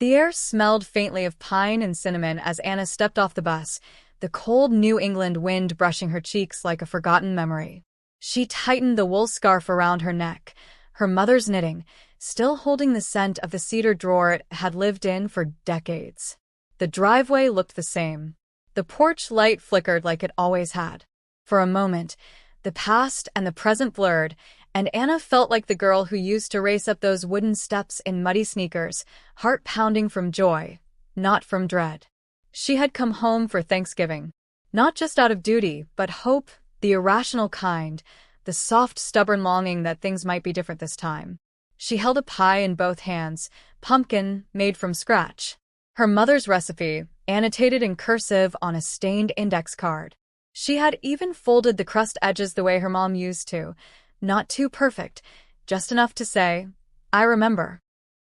The air smelled faintly of pine and cinnamon as Anna stepped off the bus, the cold New England wind brushing her cheeks like a forgotten memory. She tightened the wool scarf around her neck, her mother's knitting, still holding the scent of the cedar drawer it had lived in for decades. The driveway looked the same. The porch light flickered like it always had. For a moment, the past and the present blurred, and Anna felt like the girl who used to race up those wooden steps in muddy sneakers, heart pounding from joy, not from dread. She had come home for Thanksgiving, not just out of duty, but hope, the irrational kind, the soft, stubborn longing that things might be different this time. She held a pie in both hands, pumpkin, made from scratch. Her mother's recipe, annotated in cursive on a stained index card. She had even folded the crust edges the way her mom used to, not too perfect, just enough to say, "I remember."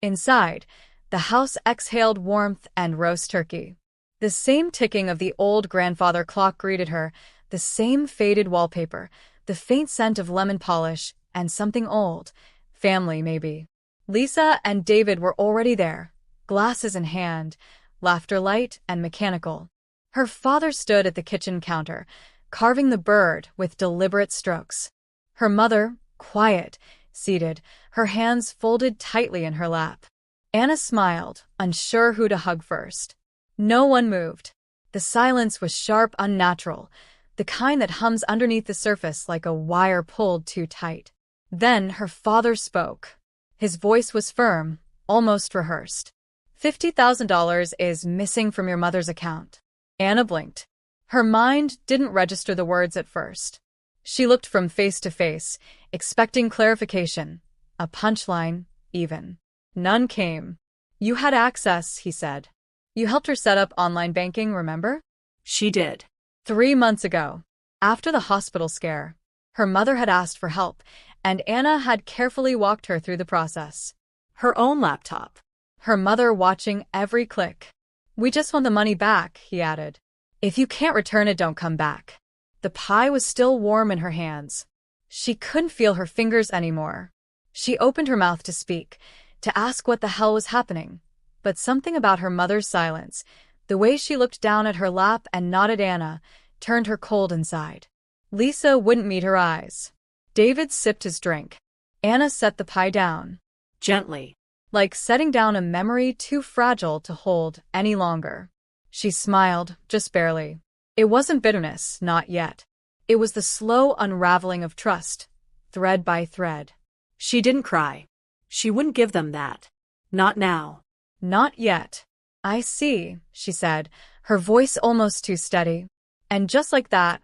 Inside, the house exhaled warmth and roast turkey. The same ticking of the old grandfather clock greeted her, the same faded wallpaper, the faint scent of lemon polish, and something old, family maybe. Lisa and David were already there, glasses in hand, laughter light and mechanical. Her father stood at the kitchen counter, carving the bird with deliberate strokes. Her mother, quiet, seated, her hands folded tightly in her lap. Anna smiled, unsure who to hug first. No one moved. The silence was sharp, unnatural, the kind that hums underneath the surface like a wire pulled too tight. Then her father spoke. His voice was firm, almost rehearsed. $50,000 is missing from your mother's account. Anna blinked. Her mind didn't register the words at first. She looked from face to face, expecting clarification, a punchline, even. None came. "You had access," he said. "You helped her set up online banking, remember?" She did. 3 months ago, after the hospital scare. Her mother had asked for help, and Anna had carefully walked her through the process. Her own laptop. Her mother watching every click. "We just want the money back," he added. "If you can't return it, don't come back." The pie was still warm in her hands. She couldn't feel her fingers anymore. She opened her mouth to speak, to ask what the hell was happening. But something about her mother's silence, the way she looked down at her lap and nodded Anna, turned her cold inside. Lisa wouldn't meet her eyes. David sipped his drink. Anna set the pie down. Gently. Like setting down a memory too fragile to hold any longer. She smiled, just barely. It wasn't bitterness, not yet. It was the slow unraveling of trust, thread by thread. She didn't cry. She wouldn't give them that. Not now. Not yet. "I see," she said, her voice almost too steady. And just like that,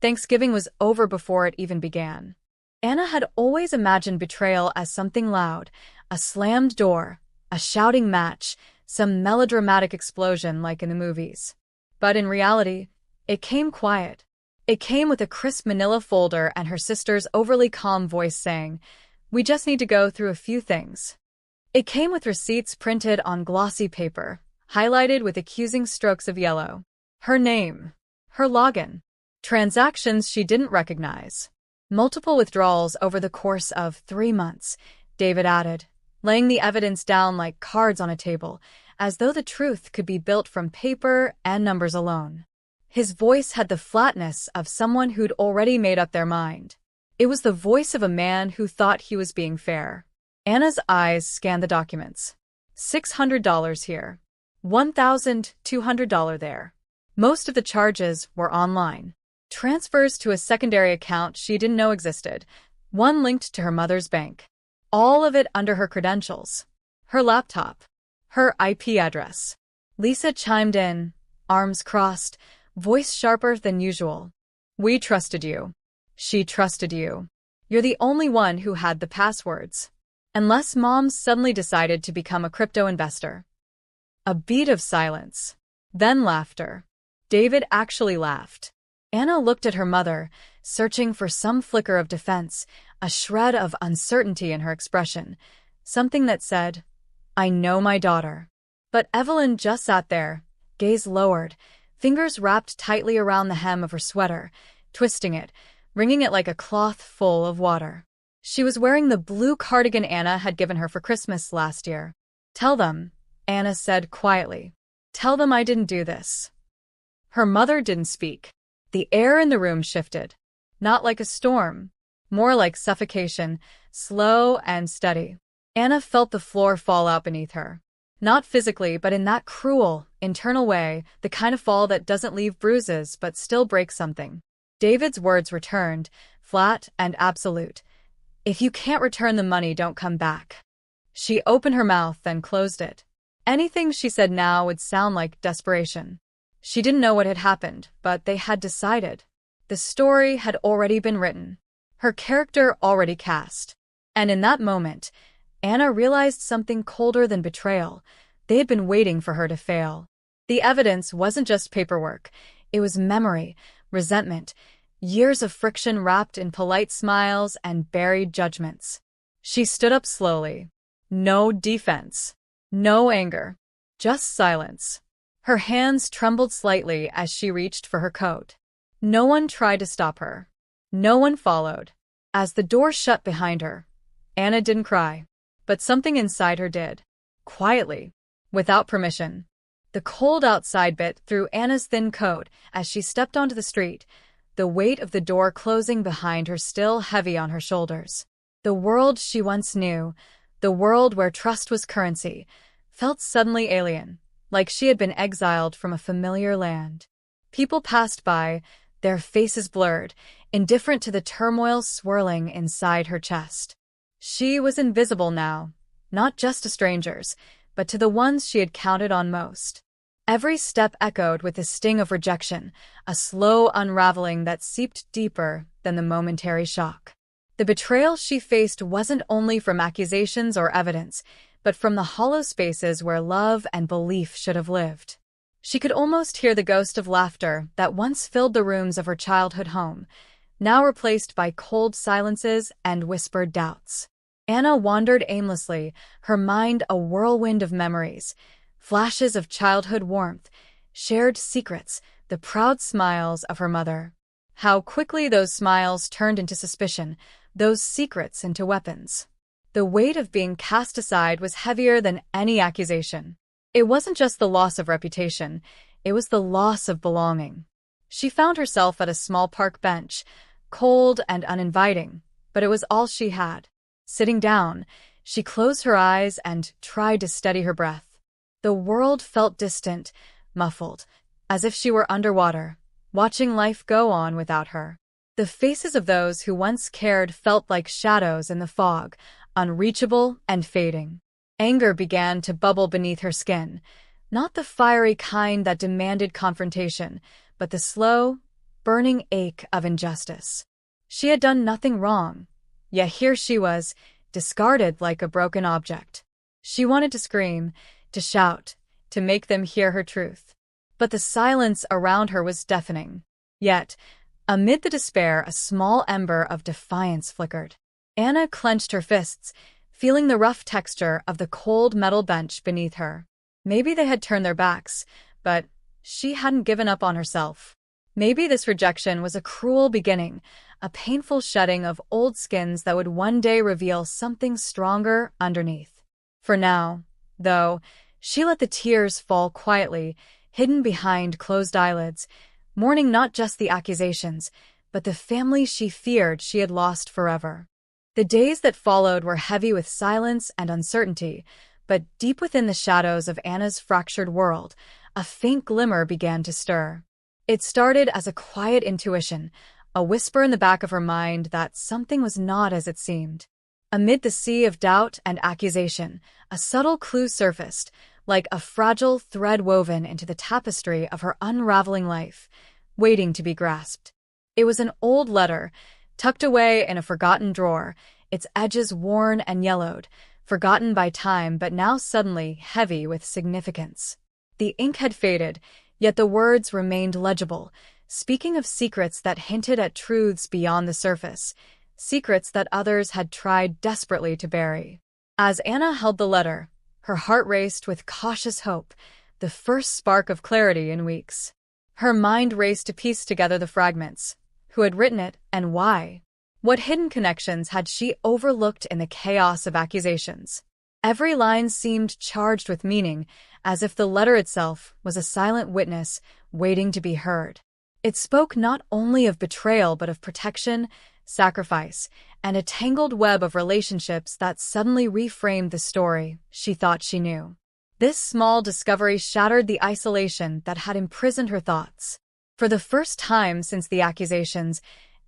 Thanksgiving was over before it even began. Anna had always imagined betrayal as something loud, a slammed door, a shouting match, some melodramatic explosion like in the movies. But in reality, it came quiet. It came with a crisp manila folder and her sister's overly calm voice saying, "We just need to go through a few things." It came with receipts printed on glossy paper, highlighted with accusing strokes of yellow. Her name. Her login. Transactions she didn't recognize. Multiple withdrawals over the course of 3 months, David added, laying the evidence down like cards on a table, as though the truth could be built from paper and numbers alone. His voice had the flatness of someone who'd already made up their mind. It was the voice of a man who thought he was being fair. Anna's eyes scanned the documents. $600 here. $1,200 there. Most of the charges were online. Transfers to a secondary account she didn't know existed, one linked to her mother's bank. All of it under her credentials. Her laptop. Her IP address. Lisa chimed in, arms crossed, voice sharper than usual. "We trusted you. She trusted you. You're the only one who had the passwords. Unless Mom suddenly decided to become a crypto investor." A beat of silence. Then laughter. David actually laughed. Anna looked at her mother, searching for some flicker of defense, a shred of uncertainty in her expression, something that said, "I know my daughter." But Evelyn just sat there, gaze lowered, fingers wrapped tightly around the hem of her sweater, twisting it, wringing it like a cloth full of water. She was wearing the blue cardigan Anna had given her for Christmas last year. "Tell them," Anna said quietly. "Tell them I didn't do this." Her mother didn't speak. The air in the room shifted. Not like a storm, more like suffocation, slow and steady. Anna felt the floor fall out beneath her. Not physically, but in that cruel, internal way, the kind of fall that doesn't leave bruises but still breaks something. David's words returned, flat and absolute. "If you can't return the money, don't come back." She opened her mouth and closed it. Anything she said now would sound like desperation. She didn't know what had happened, but they had decided. The story had already been written. Her character already cast. And in that moment, Anna realized something colder than betrayal. They had been waiting for her to fail. The evidence wasn't just paperwork. It was memory, resentment, years of friction wrapped in polite smiles and buried judgments. She stood up slowly. No defense. No anger. Just silence. Her hands trembled slightly as she reached for her coat. No one tried to stop her. No one followed. As the door shut behind her, Anna didn't cry, but something inside her did. Quietly, without permission. The cold outside bit through Anna's thin coat as she stepped onto the street, the weight of the door closing behind her still heavy on her shoulders. The world she once knew, the world where trust was currency, felt suddenly alien, like she had been exiled from a familiar land. People passed by, their faces blurred, indifferent to the turmoil swirling inside her chest. She was invisible now, not just to strangers, but to the ones she had counted on most. Every step echoed with the sting of rejection, a slow unraveling that seeped deeper than the momentary shock. The betrayal she faced wasn't only from accusations or evidence, but from the hollow spaces where love and belief should have lived. She could almost hear the ghost of laughter that once filled the rooms of her childhood home, now replaced by cold silences and whispered doubts. Anna wandered aimlessly, her mind a whirlwind of memories, flashes of childhood warmth, shared secrets, the proud smiles of her mother. How quickly those smiles turned into suspicion, those secrets into weapons. The weight of being cast aside was heavier than any accusation. It wasn't just the loss of reputation, it was the loss of belonging. She found herself at a small park bench, cold and uninviting, but it was all she had. Sitting down, she closed her eyes and tried to steady her breath. The world felt distant, muffled, as if she were underwater, watching life go on without her. The faces of those who once cared felt like shadows in the fog, unreachable and fading. Anger began to bubble beneath her skin, not the fiery kind that demanded confrontation, but the slow, burning ache of injustice. She had done nothing wrong, yet here she was, discarded like a broken object. She wanted to scream, to shout, to make them hear her truth. But the silence around her was deafening. Yet, amid the despair, a small ember of defiance flickered. Anna clenched her fists, feeling the rough texture of the cold metal bench beneath her. Maybe they had turned their backs, but she hadn't given up on herself. Maybe this rejection was a cruel beginning, a painful shedding of old skins that would one day reveal something stronger underneath. For now, though, she let the tears fall quietly, hidden behind closed eyelids, mourning not just the accusations, but the family she feared she had lost forever. The days that followed were heavy with silence and uncertainty, but deep within the shadows of Anna's fractured world, a faint glimmer began to stir. It started as a quiet intuition, a whisper in the back of her mind that something was not as it seemed. Amid the sea of doubt and accusation, a subtle clue surfaced, like a fragile thread woven into the tapestry of her unraveling life, waiting to be grasped. It was an old letter, tucked away in a forgotten drawer, its edges worn and yellowed, forgotten by time but now suddenly heavy with significance. The ink had faded, yet the words remained legible, speaking of secrets that hinted at truths beyond the surface, secrets that others had tried desperately to bury. As Anna held the letter, her heart raced with cautious hope, the first spark of clarity in weeks. Her mind raced to piece together the fragments. Who had written it, and why? What hidden connections had she overlooked in the chaos of accusations? Every line seemed charged with meaning, as if the letter itself was a silent witness waiting to be heard. It spoke not only of betrayal but of protection, sacrifice, and a tangled web of relationships that suddenly reframed the story she thought she knew. This small discovery shattered the isolation that had imprisoned her thoughts. For the first time since the accusations,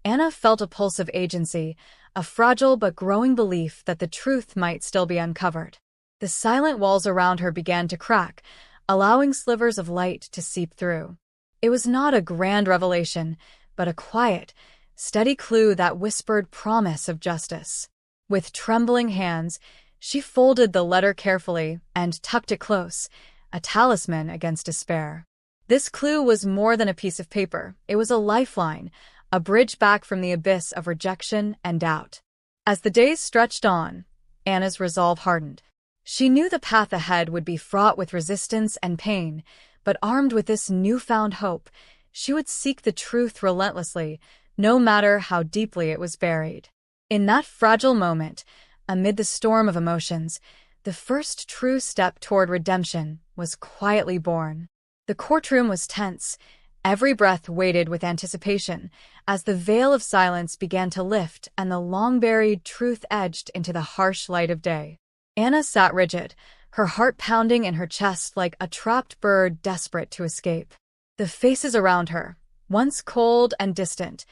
Anna felt a pulse of agency, a fragile but growing belief that the truth might still be uncovered. The silent walls around her began to crack, allowing slivers of light to seep through. It was not a grand revelation, but a quiet, steady clue that whispered promise of justice. With trembling hands, she folded the letter carefully and tucked it close, a talisman against despair. This clue was more than a piece of paper. It was a lifeline, a bridge back from the abyss of rejection and doubt. As the days stretched on, Anna's resolve hardened. She knew the path ahead would be fraught with resistance and pain, but armed with this newfound hope, she would seek the truth relentlessly, no matter how deeply it was buried. In that fragile moment, amid the storm of emotions, the first true step toward redemption was quietly born. The courtroom was tense, every breath weighted with anticipation, as the veil of silence began to lift and the long-buried truth edged into the harsh light of day. Anna sat rigid, her heart pounding in her chest like a trapped bird desperate to escape. The faces around her, once cold and distant,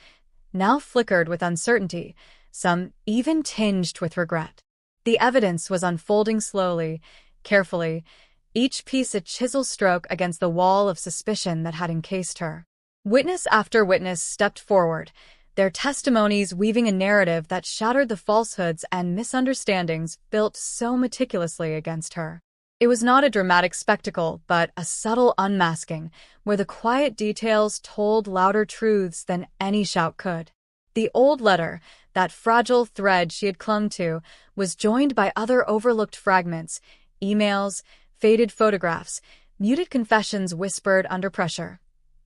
now flickered with uncertainty, some even tinged with regret. The evidence was unfolding slowly, carefully, each piece a chisel stroke against the wall of suspicion that had encased her. Witness after witness stepped forward, their testimonies weaving a narrative that shattered the falsehoods and misunderstandings built so meticulously against her. It was not a dramatic spectacle, but a subtle unmasking, where the quiet details told louder truths than any shout could. The old letter, that fragile thread she had clung to, was joined by other overlooked fragments, emails, faded photographs, muted confessions whispered under pressure,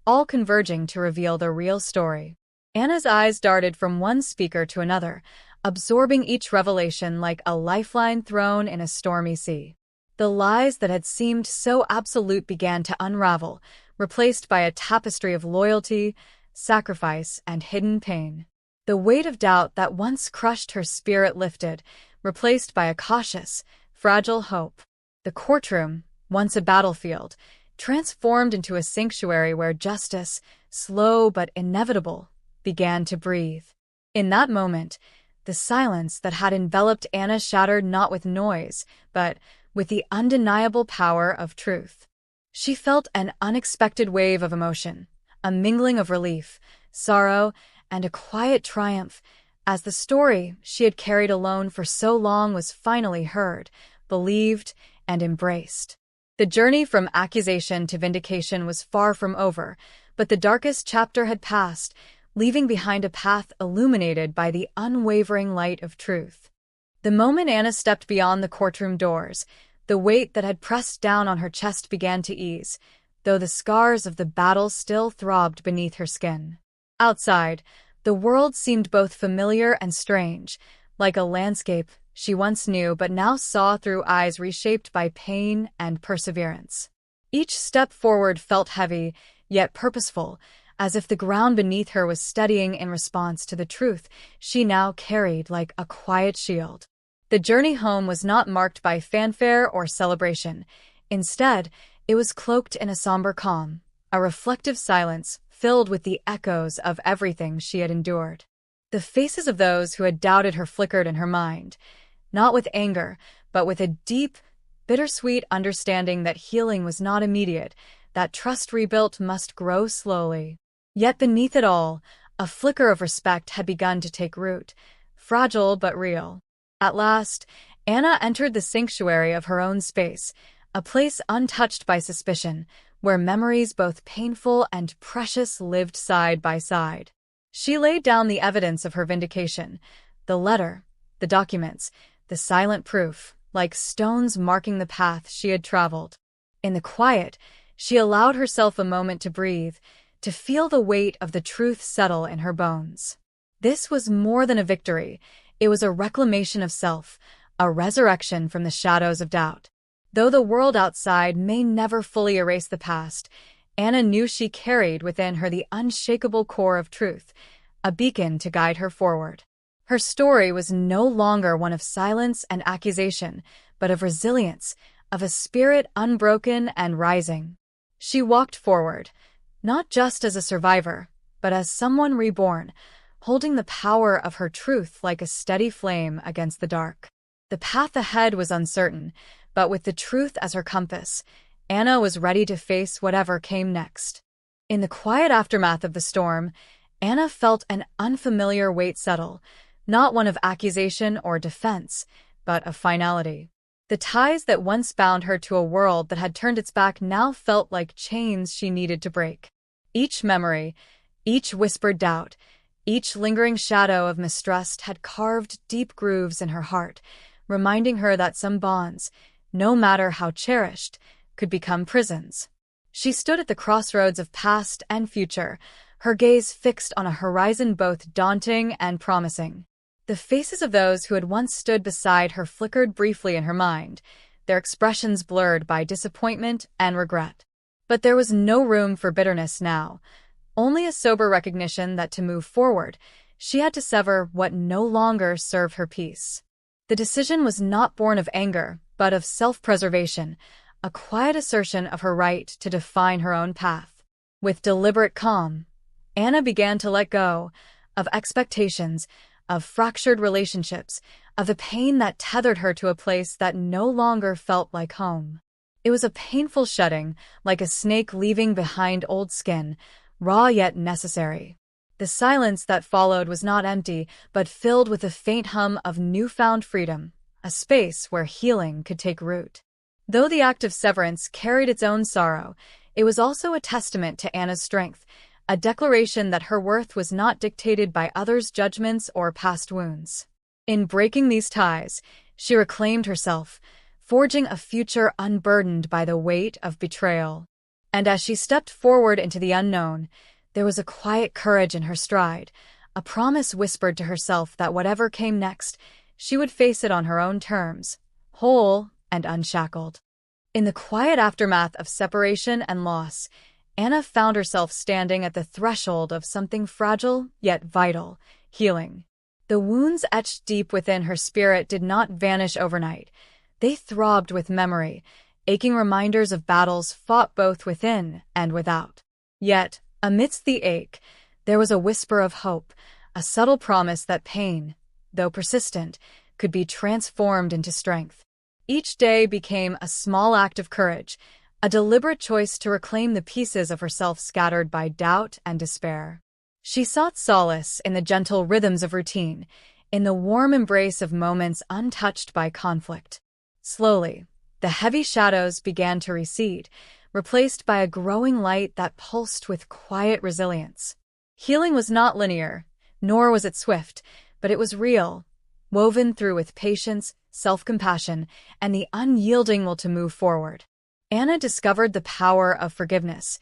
all converging to reveal the real story. Anna's eyes darted from one speaker to another, absorbing each revelation like a lifeline thrown in a stormy sea. The lies that had seemed so absolute began to unravel, replaced by a tapestry of loyalty, sacrifice, and hidden pain. The weight of doubt that once crushed her spirit lifted, replaced by a cautious, fragile hope. The courtroom, once a battlefield, transformed into a sanctuary where justice, slow but inevitable, began to breathe. In that moment, the silence that had enveloped Anna shattered not with noise, but with the undeniable power of truth. She felt an unexpected wave of emotion, a mingling of relief, sorrow, and a quiet triumph, as the story she had carried alone for so long was finally heard, believed, and embraced. The journey from accusation to vindication was far from over, but the darkest chapter had passed, leaving behind a path illuminated by the unwavering light of truth. The moment Anna stepped beyond the courtroom doors, the weight that had pressed down on her chest began to ease, though the scars of the battle still throbbed beneath her skin. Outside, the world seemed both familiar and strange, like a landscape she once knew but now saw through eyes reshaped by pain and perseverance. Each step forward felt heavy, yet purposeful, as if the ground beneath her was steadying in response to the truth she now carried like a quiet shield. The journey home was not marked by fanfare or celebration. Instead, it was cloaked in a somber calm, a reflective silence filled with the echoes of everything she had endured. The faces of those who had doubted her flickered in her mind, not with anger, but with a deep, bittersweet understanding that healing was not immediate, that trust rebuilt must grow slowly. Yet beneath it all, a flicker of respect had begun to take root, fragile but real. At last, Anna entered the sanctuary of her own space, a place untouched by suspicion, where memories both painful and precious lived side by side. She laid down the evidence of her vindication, the letter, the documents, the silent proof, like stones marking the path she had traveled. In the quiet, she allowed herself a moment to breathe, to feel the weight of the truth settle in her bones. This was more than a victory. It was a reclamation of self, a resurrection from the shadows of doubt. Though the world outside may never fully erase the past, Anna knew she carried within her the unshakable core of truth, a beacon to guide her forward. Her story was no longer one of silence and accusation, but of resilience, of a spirit unbroken and rising. She walked forward, not just as a survivor, but as someone reborn, holding the power of her truth like a steady flame against the dark. The path ahead was uncertain, but with the truth as her compass, Anna was ready to face whatever came next. In the quiet aftermath of the storm, Anna felt an unfamiliar weight settle, not one of accusation or defense, but of finality. The ties that once bound her to a world that had turned its back now felt like chains she needed to break. Each memory, each whispered doubt, each lingering shadow of mistrust had carved deep grooves in her heart, reminding her that some bonds, no matter how cherished, could become prisons. She stood at the crossroads of past and future, her gaze fixed on a horizon both daunting and promising. The faces of those who had once stood beside her flickered briefly in her mind, their expressions blurred by disappointment and regret. But there was no room for bitterness now, only a sober recognition that to move forward, she had to sever what no longer served her peace. The decision was not born of anger, but of self-preservation, a quiet assertion of her right to define her own path. With deliberate calm, Anna began to let go of expectations, of fractured relationships, of the pain that tethered her to a place that no longer felt like home. It was a painful shedding, like a snake leaving behind old skin, raw yet necessary. The silence that followed was not empty, but filled with a faint hum of newfound freedom, a space where healing could take root. Though the act of severance carried its own sorrow, it was also a testament to Anna's strength, a declaration that her worth was not dictated by others' judgments or past wounds. In breaking these ties, she reclaimed herself, forging a future unburdened by the weight of betrayal. And as she stepped forward into the unknown, there was a quiet courage in her stride, a promise whispered to herself that whatever came next, she would face it on her own terms, whole and unshackled. In the quiet aftermath of separation and loss, Anna found herself standing at the threshold of something fragile yet vital, healing. The wounds etched deep within her spirit did not vanish overnight. They throbbed with memory, aching reminders of battles fought both within and without. Yet, amidst the ache, there was a whisper of hope, a subtle promise that pain, though persistent, could be transformed into strength. Each day became a small act of courage, a deliberate choice to reclaim the pieces of herself scattered by doubt and despair. She sought solace in the gentle rhythms of routine, in the warm embrace of moments untouched by conflict. Slowly, the heavy shadows began to recede, replaced by a growing light that pulsed with quiet resilience. Healing was not linear, nor was it swift, but it was real, woven through with patience, self-compassion, and the unyielding will to move forward. Anna discovered the power of forgiveness,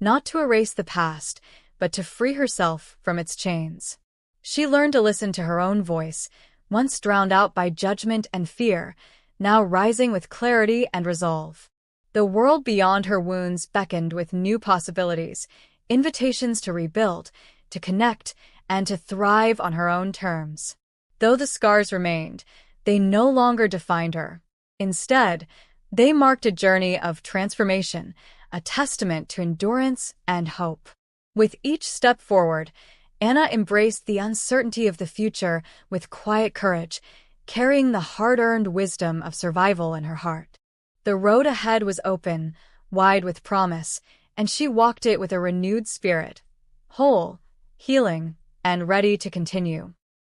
not to erase the past, but to free herself from its chains. She learned to listen to her own voice, once drowned out by judgment and fear, now rising with clarity and resolve. The world beyond her wounds beckoned with new possibilities, invitations to rebuild, to connect, and to thrive on her own terms. Though the scars remained, they no longer defined her. Instead, they marked a journey of transformation, a testament to endurance and hope. With each step forward, Anna embraced the uncertainty of the future with quiet courage, carrying the hard-earned wisdom of survival in her heart. The road ahead was open, wide with promise, and she walked it with a renewed spirit, whole, healing, and ready to continue.